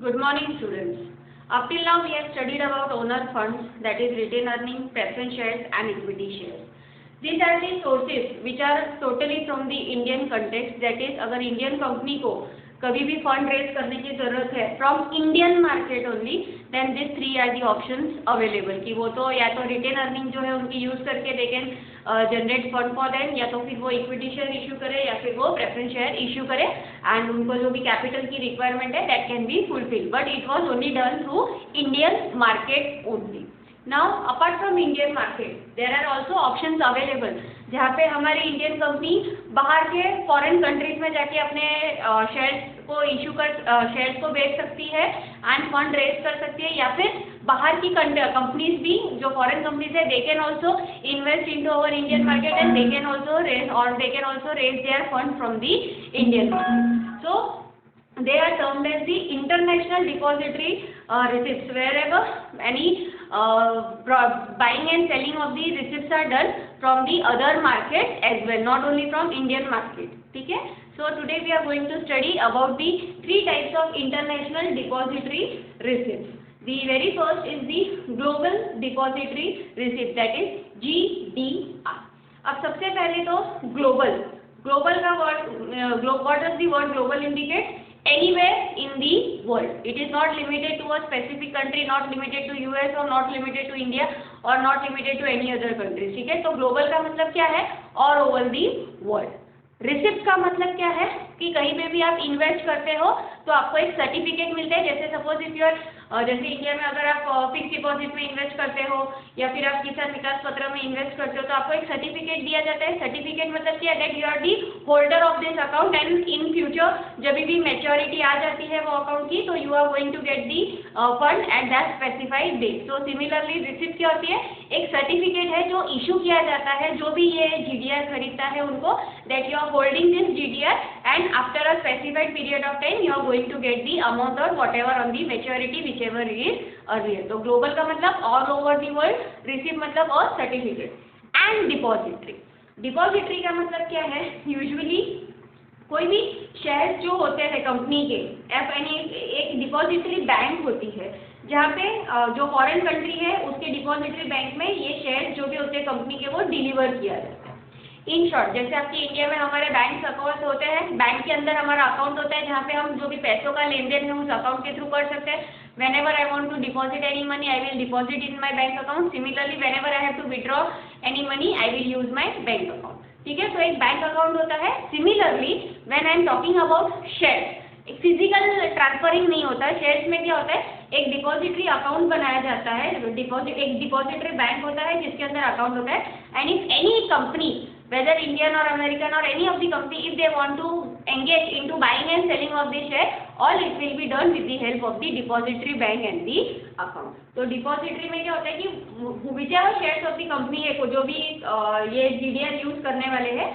Good morning, students. Up till now, we have studied about owner funds, that is retained earning, preference shares, and equity shares. These are the sources which are totally from the Indian context. That is, अगर Indian company को कभी भी fund raise करने की जरूरत है from Indian market only, then this three are the options available कि वो तो या तो रिटेन अर्निंग जो है उनकी यूज करके they can generate fund for them, या तो फिर वो इक्विटी शेयर इशू करे या फिर वो प्रेफरेंस शेयर इशू करे, एंड उनको जो भी कैपिटल की रिक्वायरमेंट है that can be fulfil, but it was only done through Indian market only. Now, apart from Indian market, there are also options available जहाँ पे हमारी इंडियन कंपनी बाहर के फॉरेन कंट्रीज में जाके अपने शेयर्स को इशू कर शेयर्स को बेच सकती है एंड फंड रेज कर सकती है, या फिर बाहर की कंपनीज भी जो फॉरेन कंपनीज है they can also invest into our Indian market and they can also raise their fund from the Indian market. So they are termed as the international depository receipts, wherever any buying and selling of the receipts are done from the other markets as well, not only from Indian market. ठीक है. So today we are going to study about the three types of international depository receipts. The very first is the global depository receipt, that is GDR. अब सबसे पहले तो global का word, what does the word global indicate? Anywhere in the world. It is not limited to a specific country, not limited to US or not limited to India or not limited to any other country. ठीक है. तो global का मतलब क्या है? All over the world. Receipt का मतलब क्या है कि कहीं पे भी आप इन्वेस्ट करते हो तो आपको एक सर्टिफिकेट मिलता है. जैसे सपोज इफ यूर जैसे इंडिया में अगर आप फिक्स डिपॉजिट में इन्वेस्ट करते हो या फिर आप किसान विकास पत्र में इन्वेस्ट करते हो तो आपको एक सर्टिफिकेट दिया जाता है. सर्टिफिकेट मतलब क्या है? That you are the holder of this account and in future जब भी मैच्योरिटी आ जाती है वो अकाउंट की, तो you are going to get the fund at that specified date. So similarly receipt क्या होती है? एक सर्टिफिकेट है जो इशू किया जाता है जो भी ये GDR खरीदता है उनको, that you are holding this GDR and after a specified period of time you are going to get the amount or whatever on the maturity whichever is earlier. तो global का मतलब all over the world, receipt मतलब और certificate and depository का मतलब क्या है? Usually कोई भी शेयर जो होते हैं कंपनी के एक डिपॉजिटरी बैंक होती है जहाँ पे जो फॉरेन कंट्री है उसके डिपॉजिटरी बैंक में ये शेयर जो भी होते हैं कंपनी के वो डिलीवर किया जाता है. इन शॉर्ट, जैसे आपके इंडिया में हमारे बैंक अकाउंट होते हैं, बैंक के अंदर हमारा अकाउंट होता है जहाँ पे हम जो भी पैसों का लेन देन है उस अकाउंट के थ्रू कर सकते हैं. whenever I want to deposit any money I will deposit in my bank account. Similarly whenever I have to withdraw any money I will use my bank account. ठीक है. तो एक बैंक अकाउंट होता है. Similarly when I am talking about shares, एक physical transferring नहीं होता है. शेयर्स में क्या होता है? एक डिपॉजिटरी अकाउंट बनाया जाता है. एक डिपॉजिटरी बैंक होता है जिसके अंदर अकाउंट होता है. And if any company whether Indian or American or any of the company, if they want to engage into buying and selling of the share, all it will be done with the help of the depository bank and the account. तो depository में क्या होता है कि whichever shares of the company है जो भी ये GDR यूज करने वाले हैं,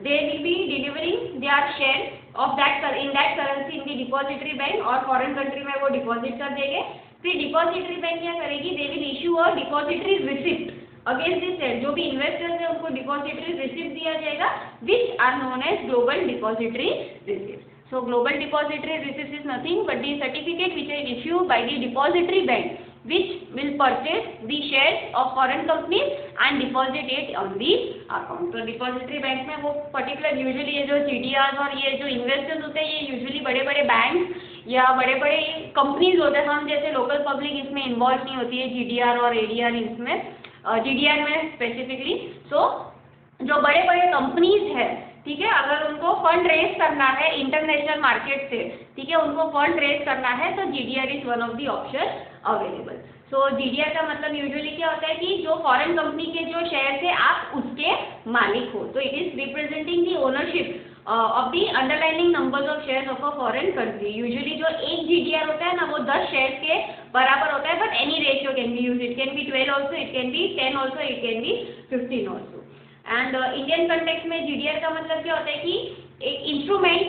they will be delivering their share of that in that currency in the depository bank और foreign country में वो डिपॉजिट कर देंगे. फिर डिपॉजिटरी बैंक क्या करेगी? they will issue a depository receipt against this share. जो भी इन्वेस्टर्स है उनको डिपॉजिटरी रिसिप्ट दिया जाएगा which are known as global depository receipt. So global depository receipt is nothing but the certificate which is issued by the depository bank which will purchase the shares of foreign companies and deposit it on the account. तो depository bank में वो particular usually ये जो GDRs और ये जो investors होते हैं ये यूजुअली बड़े बड़े बैंक या बड़े बड़े कंपनीज होते हैं. हम जैसे लोकल पब्लिक इसमें इन्वॉल्व नहीं होती है GDR और ADR इसमें, GDR में स्पेसिफिकली. सो जो बड़े बड़े कंपनीज है, ठीक है, अगर उनको फंड रेज करना है इंटरनेशनल मार्केट से, ठीक है, उनको फंड रेज करना है तो GDR is one of the option available. So GDR का मतलब यूजुअली क्या होता है कि जो फॉरेन कंपनी के जो शेयर है आप उसके मालिक हो. तो it is representing the ownership of the underlying numbers of shares of a foreign country. Usually जो एक GDR होता है ना वो 10 शेयर्स के बराबर होता है, but any ratio can be used. It can be 12 also, it can be 10 also, it can be 15 also. And Indian context में GDR का मतलब क्या होता है कि एक instrument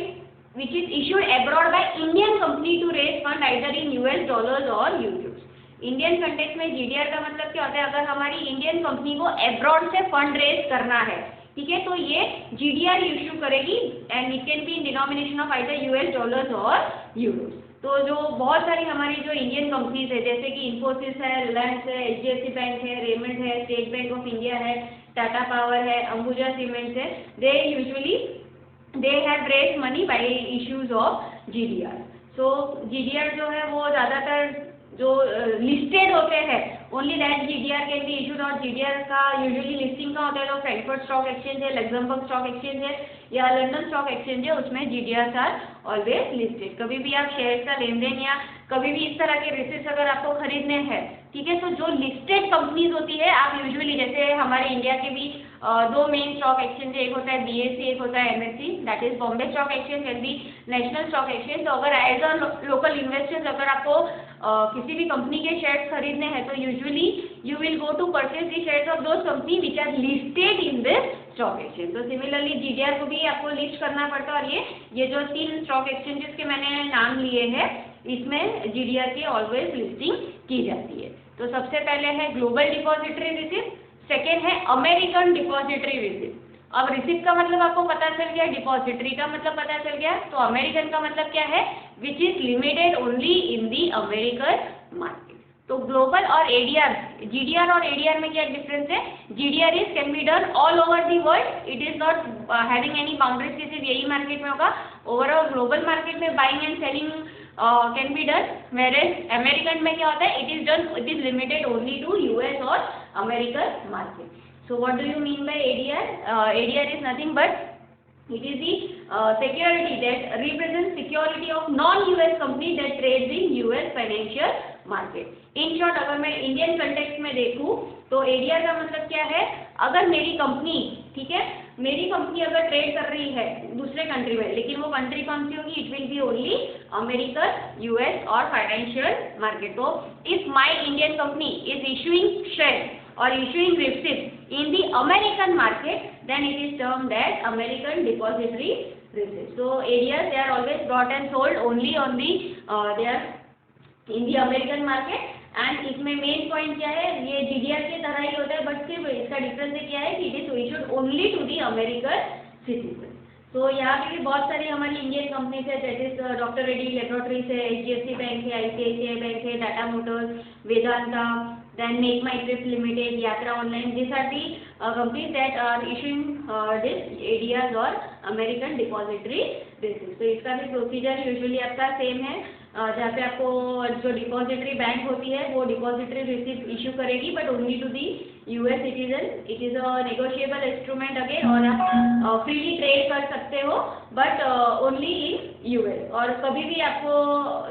which is issued abroad by Indian company to raise fund either in US dollars or euros. Indian context में GDR का मतलब क्या होता है? अगर हमारी इंडियन कंपनी को अब्रॉड से फंड रेज करना है, ठीक है, तो ये GDR इश्यू करेगी and it can be in denomination of either US dollars और यूरोस. तो जो बहुत सारी हमारी जो इंडियन कंपनीज है, जैसे कि इन्फोसिस है, रिलायंस है, HDFC बैंक है, रेमंड है, स्टेट बैंक ऑफ इंडिया है, टाटा पावर है, अंबुजा सीमेंट्स है, they usually they have raise money by issues of GDR। So GDR जो है वो ज़्यादातर जो लिस्टेड होते हैं, only that GDR can be issued, और GDR का यूजुअली लिस्टिंग का होता है तो फ्रैंकफर्ट स्टॉक एक्सचेंज है, लग्जमबर्ग स्टॉक एक्सचेंज है या लंदन स्टॉक एक्सचेंज है, उसमें GDRs आर ऑलवेज लिस्टेड। कभी भी आप शेयर का लेन देन या कभी भी इस तरह के रिसिप्ट अगर आपको खरीदने हैं, ठीक है, तो जो लिस्टेड कंपनीज होती है आप यूजुअली, जैसे हमारे इंडिया के भी दो मेन स्टॉक एक्सचेंज, एक होता है BSE, एक होता है MSE, that is Bombay stock exchange and the national stock exchange. तो अगर एज अ लोकल इन्वेस्टर्स अगर आपको किसी भी कंपनी के शेयर्स खरीदने हैं तो usually you will go to purchase the shares of those company which are listed in this stock exchange. तो सिमिलरली GDR को भी आपको लिस्ट करना पड़ता है, और ये जो 3 स्टॉक एक्सचेंजेस के मैंने नाम लिए हैं इसमें GDR की ऑलवेज लिस्टिंग की जाती है। तो सबसे पहले है ग्लोबल डिपॉजिटरी रिसिप्ट, सेकेंड है अमेरिकन डिपॉजिटरी रिसिप्ट। अब रिसिप्ट का मतलब आपको पता चल गया, डिपॉजिटरी का मतलब पता चल गया, तो अमेरिकन का मतलब क्या है, which is limited only in the American market. तो ग्लोबल और ADR, GDR और ADR में क्या डिफरेंस है, GDR is can be done all over the world, it is not having any boundaries कि सिर्फ यही मार्केट में होगा। ओवरऑल ग्लोबल मार्केट में buying and selling can be done, whereas American में क्या होता है, it is limited only to US और American market. So what do you mean by ADR? ADR is nothing but it is the security that represents security of non-US company that trades in US financial market. In short, अगर मैं Indian context में देखूँ तो ADR का मतलब क्या है, अगर मेरी कंपनी, ठीक है, मेरी कंपनी अगर ट्रेड कर रही है दूसरे कंट्री में, लेकिन वो कंट्री कौन सी होगी, it will be only American, US और फाइनेंशियल मार्केट। तो if my Indian company is issuing share or issuing receipts in the American market, then it is termed as American depository receipts. So ADRs, they are always bought and sold only on the they are in the American market, and इसमें main point क्या है, ये GDR के तरह ही होता है, but सिर्फ इसका डिफरेंस क्या है कि it is issued only to the American citizen. तो यहाँ पे भी बहुत सारी हमारी इंडियन कंपनीज है, जैसे डॉक्टर रेड्डी लेबोरेटरीज है, HDFC बैंक है, ICICI बैंक है, Tata Motors, Vedanta, then Make My Trip Limited, Yatra Online, these are the companies that are issuing this ADRs और American Depository Receipts। तो इसका भी प्रोसीजर यूजुअली आपका सेम है, जहाँ पे आपको जो डिपॉजिटरी बैंक होती है वो डिपॉजिटरी रिसिप्ट इशू करेगी, but only to the US citizen. It is a negotiable instrument again, और आप फ्रीली ट्रेड कर सकते हो, बट ओनली इन US। और कभी भी आपको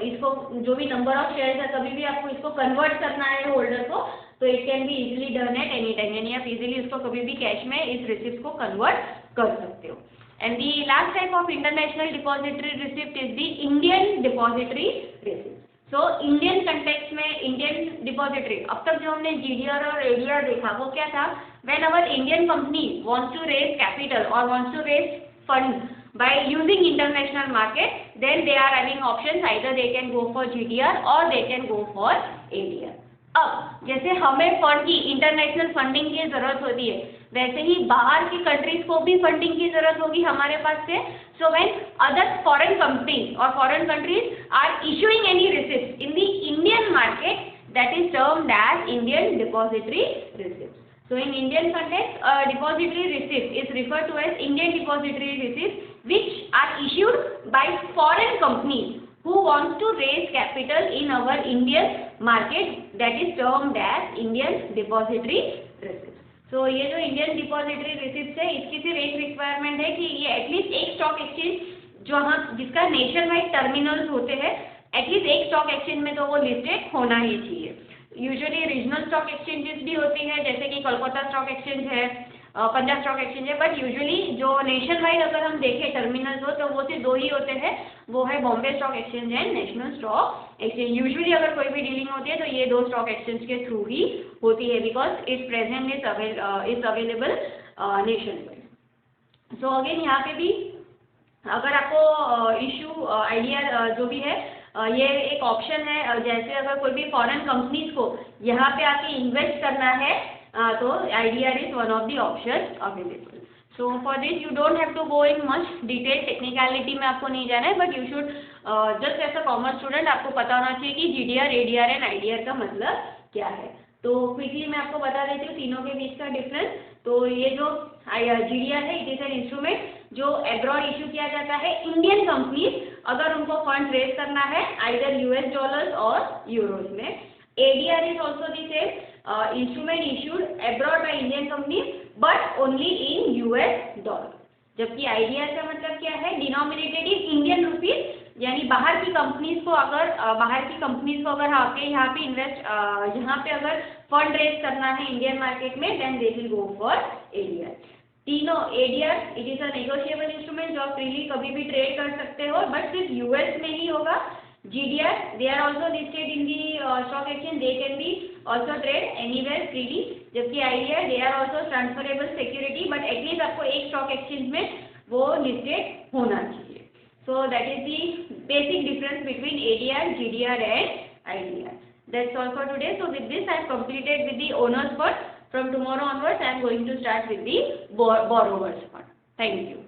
इसको जो भी नंबर ऑफ शेयर्स है, कभी भी आपको इसको कन्वर्ट करना है होल्डर को, तो it can be easily done at any time, यानी आप इजीली उसको कभी भी कैश में इस रिसिप्ट को कन्वर्ट कर सकते हो। And the last type of international depository receipt is the Indian depository receipt. So Indian context में Indian depository, अब तक जो हमने GDR और ADR देखा वो क्या था, when our Indian company wants to raise capital or wants to raise funds by using international market, then they are having options, either they can go for GDR or they can go for ADR. अब जैसे हमें fund की international funding की जरूरत होती है, वैसे ही बाहर की कंट्रीज को भी फंडिंग की जरूरत होगी हमारे पास से। So when other foreign companies और foreign countries are issuing any receipt in the Indian market, that is termed as Indian depository receipt. So in Indian context, a depository receipt is referred to as Indian depository receipts, which are issued by foreign companies who wants to raise capital in our Indian market, that is termed as Indian depository receipts. So ये जो Indian depository receipts है, इसकी सिर्फ एक requirement है कि ये at least एक स्टॉक एक्सचेंज जहाँ जिसका नेशन वाइड टर्मिनल्स होते हैं, एटलीस्ट एक स्टॉक एक्सचेंज में तो वो लिस्टेड होना ही चाहिए। यूजुअली रीजनल स्टॉक एक्सचेंजेस भी होती है, जैसे कि कोलकाता स्टॉक एक्सचेंज है, पंजाब स्टॉक एक्सचेंज है, बट यूजुअली जो नेशन वाइड अगर हम देखें टर्मिनल्स हो तो वो सिर्फ दो ही होते हैं, वो है Bombay stock exchange and national stock exchange. Usually अगर कोई भी डीलिंग होती है तो ये दो स्टॉक एक्सचेंज के थ्रू ही होती है, because it's present is available nation wide. So again यहाँ पे भी अगर आपको इशू आइडिया जो भी है, ये एक ऑप्शन है, जैसे अगर कोई भी फॉरेन कंपनीज को यहाँ पे आके इन्वेस्ट करना है तो IDR is one of the option available. So for this you don't have to go in much detail, technicality में आपको नहीं जाना है, but you should just as a commerce student आपको पता होना चाहिए कि GDR, ADR एंड IDR का मतलब क्या है। तो क्विकली मैं आपको बता देती हूँ तीनों के बीच का डिफरेंस। तो ये जो GDR है, इट इज एन इंस्ट्रूमेंट जो अब्रॉड इशू किया जाता है इंडियन कंपनीज अगर उनको फंड रेज करना है आइदर US डॉलर्स और यूरोज में। ADR is also the same instrument issued abroad by Indian companies but only in US dollar. जबकि IDR का मतलब क्या है, डिनोमिनेटेड इन इंडियन रुपीज, यानी बाहर की कंपनीज को अगर यहाँ पे इन्वेस्ट यहाँ पे अगर फंड रेज करना है इंडियन मार्केट में then they will go for ADR। तीनों ADR it is a negotiable instrument जो आप फ्रीली कभी भी ट्रेड कर सकते हो बट सिर्फ US में ही होगा। GDR they are also listed in the stock exchange, they can be also trade anywhere freely. जबकि IDR they are also transferable security but at least आपको एक स्टॉक एक्सचेंज में वो लिस्टेड होना चाहिए। So that is the basic difference between ADR, GDR and IDR. That's all for today. So with this I have completed with the owners fund. From tomorrow onwards I am going to start with the borrowers fund. Thank you.